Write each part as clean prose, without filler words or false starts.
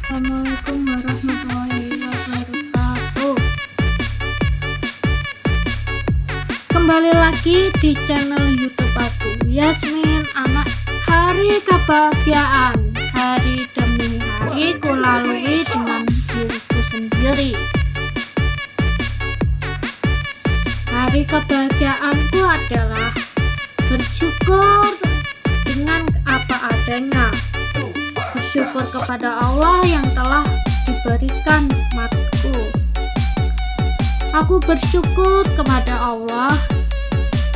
Assalamualaikum warahmatullahi wabarakatuh. Kembali lagi di channel YouTube aku, Yasmin, anak hari kebahagiaan. Hari demi hari ku lalui dengan diriku sendiri. Hari kebahagiaanku adalah bersyukur dengan apa adanya. Bersyukur kepada Allah yang telah diberikan nikmatku. Aku bersyukur kepada Allah,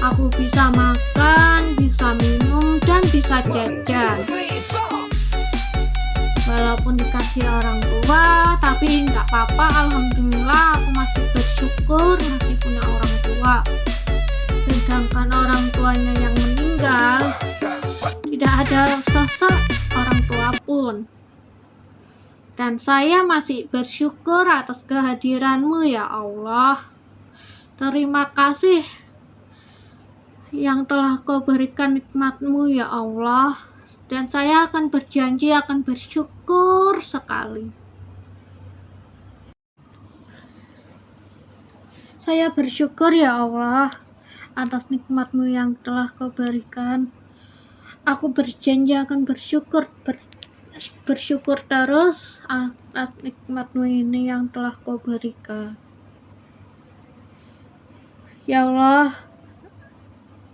aku bisa makan, bisa minum, dan bisa jajan. Walaupun dikasih orang tua, tapi nggak apa-apa, alhamdulillah aku masih bersyukur masih punya orang tua. Sedangkan orang tuanya yang meninggal, tidak ada sosok orang tua pun. Dan saya masih bersyukur atas kehadiranmu ya Allah. Terima kasih yang telah kau berikan nikmatmu ya Allah. Dan saya akan berjanji akan bersyukur sekali. Saya bersyukur ya Allah atas nikmatmu yang telah kau berikan. Aku berjanji akan bersyukur terus atas nikmatmu ini yang telah kau berikan. Ya Allah,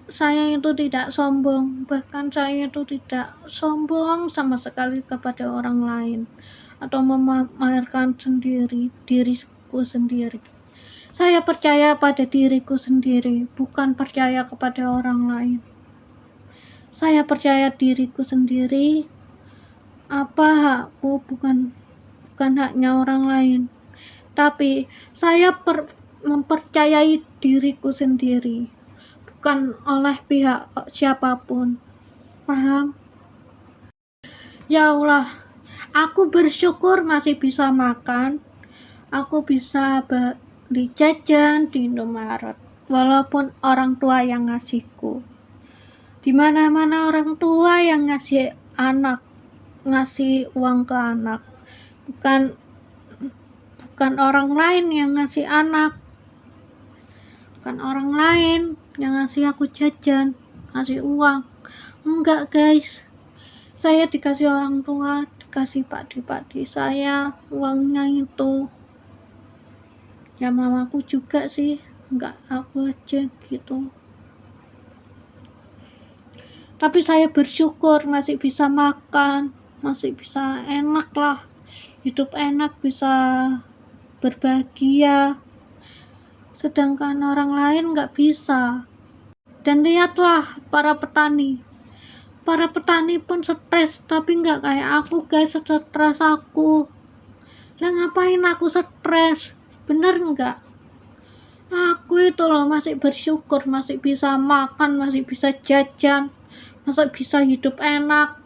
saya itu tidak sombong, bahkan saya itu tidak sombong sama sekali kepada orang lain atau memamerkan diriku sendiri. Saya percaya pada diriku sendiri, bukan percaya kepada orang lain. Saya percaya diriku sendiri. Apa hakku bukan haknya orang lain, tapi saya mempercayai diriku sendiri, bukan oleh pihak siapapun. Paham? Ya Allah, aku bersyukur masih bisa makan, aku bisa beli jajan di Indomaret, walaupun orang tua yang ngasihku. Di mana-mana orang tua yang ngasih uang ke anak, bukan orang lain yang ngasih anak, bukan orang lain yang ngasih aku jajan, ngasih uang. Enggak guys, saya dikasih orang tua, dikasih pakde saya uangnya itu. Ya mamaku juga sih, enggak aku aja gitu. Tapi saya bersyukur masih bisa makan, masih bisa enak lah, hidup enak, bisa berbahagia. Sedangkan orang lain nggak bisa. Dan lihatlah para petani pun stres, tapi nggak kayak aku guys, stres aku. Lah ngapain aku stres? Bener nggak? Aku itu loh masih bersyukur, masih bisa makan, masih bisa jajan, masih bisa hidup enak.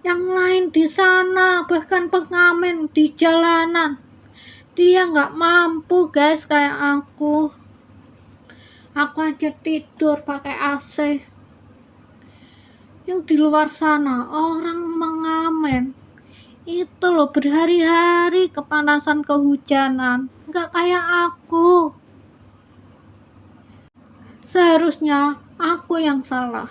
Yang lain di sana, bahkan pengamen di jalanan, dia nggak mampu guys kayak aku. Aku aja tidur pakai AC. Yang di luar sana orang mengamen itu loh berhari-hari kepanasan kehujanan, nggak kayak aku. Seharusnya aku yang salah.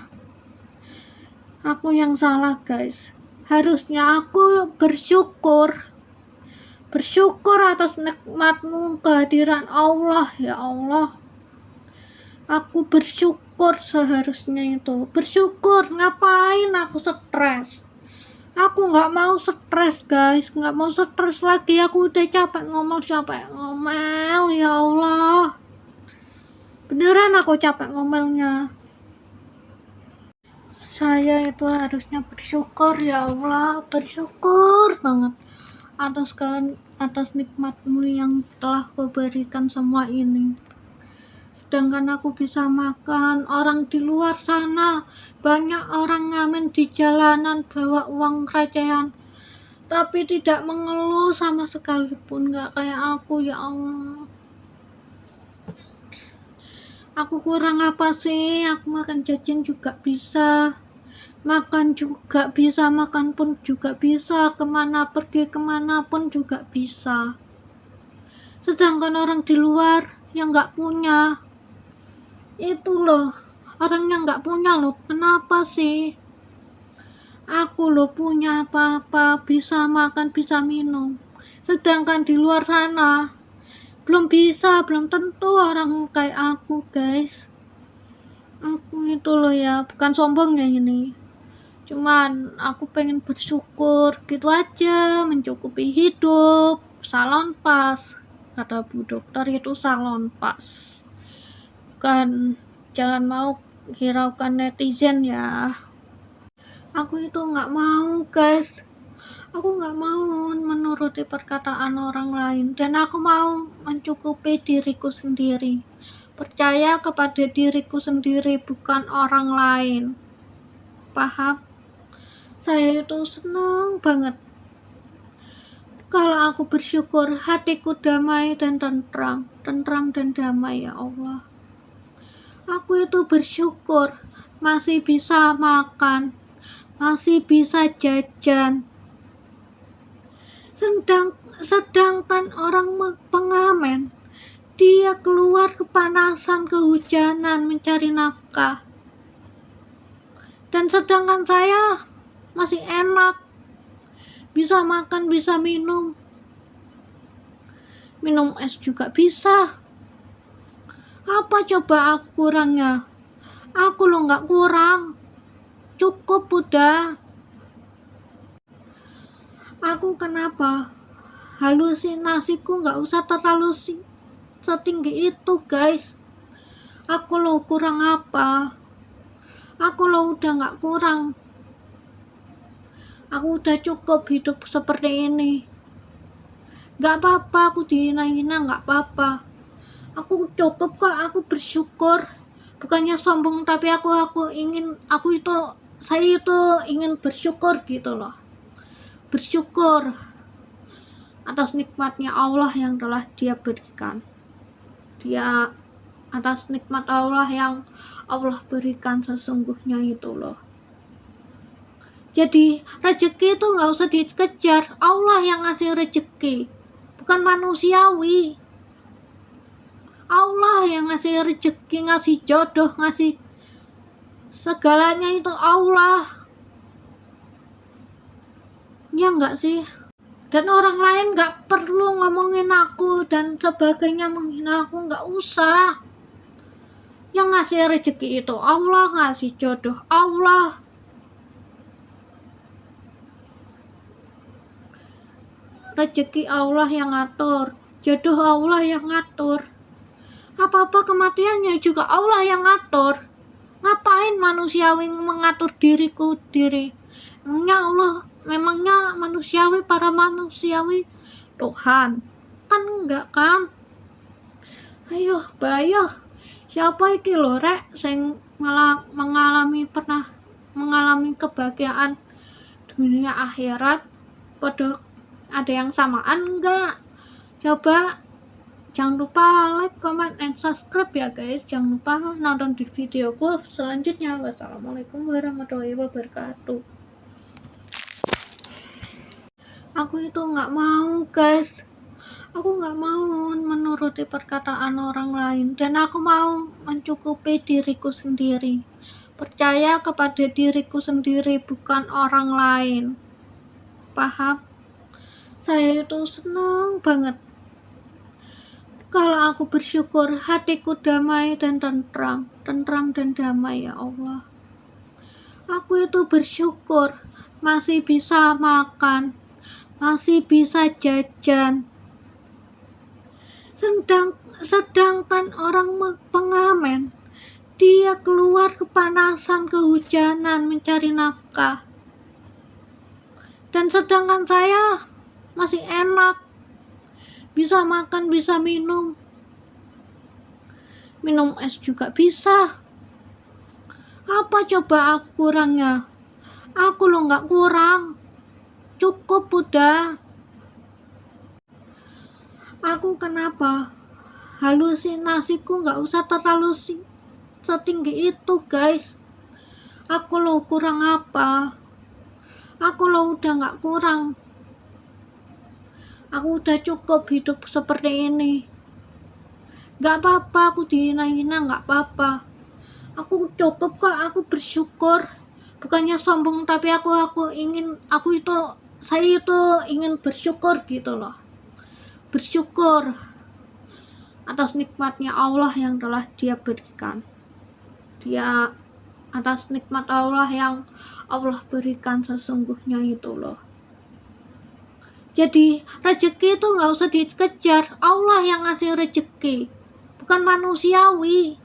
Aku yang salah guys. Harusnya aku bersyukur atas nikmatmu, kehadiran Allah ya Allah. Aku bersyukur seharusnya itu. Bersyukur, ngapain aku stres? Aku nggak mau stres guys, nggak mau stres lagi. Aku udah capek ngomel ya Allah. Beneran aku capek ngomelnya. Saya itu harusnya bersyukur ya Allah, bersyukur banget atas nikmatmu yang telah kau berikan semua ini. Sedangkan aku bisa makan, orang di luar sana banyak orang ngamen di jalanan bawa uang recehan, tapi tidak mengeluh sama sekalipun, gak kayak aku ya Allah. Aku kurang apa sih? Aku makan jajan juga bisa, makan juga bisa, makan pun juga bisa, pergi kemana pun juga bisa. Sedangkan orang di luar yang nggak punya, itu loh, orang yang nggak punya loh, kenapa sih? Aku loh punya apa-apa, bisa makan, bisa minum. Sedangkan di luar sana, belum bisa, belum tentu orang kayak aku, guys. Aku itu loh ya, bukan sombong ya ini. Cuman aku pengen bersyukur gitu aja, mencukupi hidup, salon pas. Kata Bu Dokter itu salon pas. Bukan, jangan mau hiraukan netizen ya. Aku itu nggak mau, guys. Aku nggak mau menuruti perkataan orang lain, dan aku mau mencukupi diriku sendiri. Percaya kepada diriku sendiri, bukan orang lain. Paham? Saya itu senang banget kalau aku bersyukur, hatiku damai dan tentram dan damai, ya Allah. Aku itu bersyukur masih bisa makan, masih bisa jajan. Sedangkan orang pengamen, dia keluar kepanasan, kehujanan mencari nafkah. Dan sedangkan saya masih enak, bisa makan, bisa minum es juga bisa. Apa coba aku kurangnya? Aku lo nggak kurang, cukup udah. Aku kenapa? Halusinasiku nggak usah terlalu setinggi itu, guys. Aku lo kurang apa? Aku lo udah nggak kurang. Aku udah cukup hidup seperti ini. Nggak apa-apa aku dihina-hina, nggak apa-apa. Aku cukup kok, aku bersyukur. Bukannya sombong, tapi saya itu ingin bersyukur gitu loh. Bersyukur atas nikmatnya Allah yang telah Dia berikan. Dia atas nikmat Allah yang Allah berikan sesungguhnya itu loh. Jadi rezeki itu nggak usah dikejar, Allah yang ngasih rezeki, bukan manusiawi. Allah yang ngasih rezeki, ngasih jodoh, ngasih segalanya itu Allah. Ya enggak sih? Dan orang lain nggak perlu ngomongin aku dan sebagainya, menghina aku, nggak usah. Yang ngasih rezeki itu Allah, ngasih jodoh Allah. Rezeki Allah yang ngatur, jodoh Allah yang ngatur. Apa-apa kematiannya juga Allah yang ngatur. Ngapain manusiawi mengatur diriku diri? Memangnya manusiawi, para manusiawi Tuhan? Kan enggak kan? Ayo, bayo. Siapa iki lho rek sing malah pernah mengalami kebahagiaan dunia akhirat? Padha ada yang samaan enggak? Coba jangan lupa like, comment, and subscribe ya guys. Jangan lupa nonton di videoku selanjutnya. Wassalamualaikum warahmatullahi wabarakatuh. Aku itu nggak mau, guys. Aku nggak mau menuruti perkataan orang lain, dan aku mau mencukupi diriku sendiri. Percaya kepada diriku sendiri, bukan orang lain. Paham? Saya itu senang banget kalau aku bersyukur, hatiku damai dan tentram dan damai, ya Allah. Aku itu bersyukur masih bisa makan, masih bisa jajan. Sedangkan orang pengamen, dia keluar kepanasan, kehujanan mencari nafkah. Dan sedangkan saya masih enak, bisa makan, bisa minum es juga bisa. Apa coba aku kurangnya? Aku lo nggak kurang, cukup udah. Aku kenapa? Halusinasiku nggak usah terlalu setinggi itu, guys. Aku lo kurang apa? Aku lo udah gak kurang. Aku udah cukup hidup seperti ini. Gak apa-apa aku dihina-hina, gak apa-apa. Aku cukup kok, aku bersyukur. Bukannya sombong, tapi saya itu ingin bersyukur gitu loh. Bersyukur atas nikmatnya Allah yang telah Dia berikan. Atas nikmat Allah yang Allah berikan sesungguhnya itu loh. Jadi rezeki itu gak usah dikejar. Allah yang ngasih rezeki, bukan manusiawi.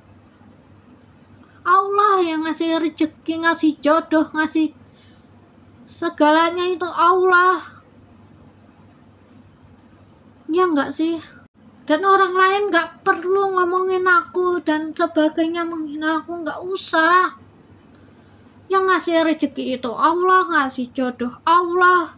Allah yang ngasih rezeki, ngasih jodoh, ngasih segalanya itu Allah. Ya enggak sih? Dan orang lain gak perlu ngomongin aku dan sebagainya, menghina aku, gak usah. Yang ngasih rezeki itu Allah, ngasih jodoh Allah.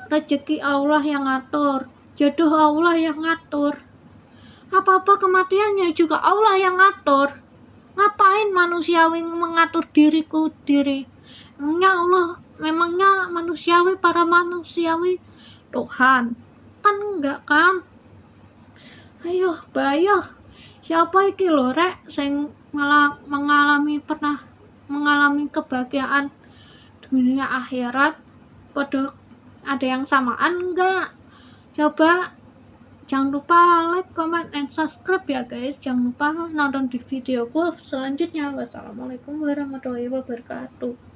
Rezeki Allah yang ngatur, jodoh Allah yang ngatur. Apa-apa kematiannya juga Allah yang ngatur. Ngapain manusiawi mengatur diriku diri? Memangnya para manusiawi Tuhan? Kan enggak kan? Ayo, bayo. Siapa iki lho rek sing pernah mengalami kebahagiaan dunia akhirat? Padha ada yang samaan enggak? Coba jangan lupa like, comment, and subscribe ya guys. Jangan lupa nonton di videoku selanjutnya. Wassalamualaikum warahmatullahi wabarakatuh.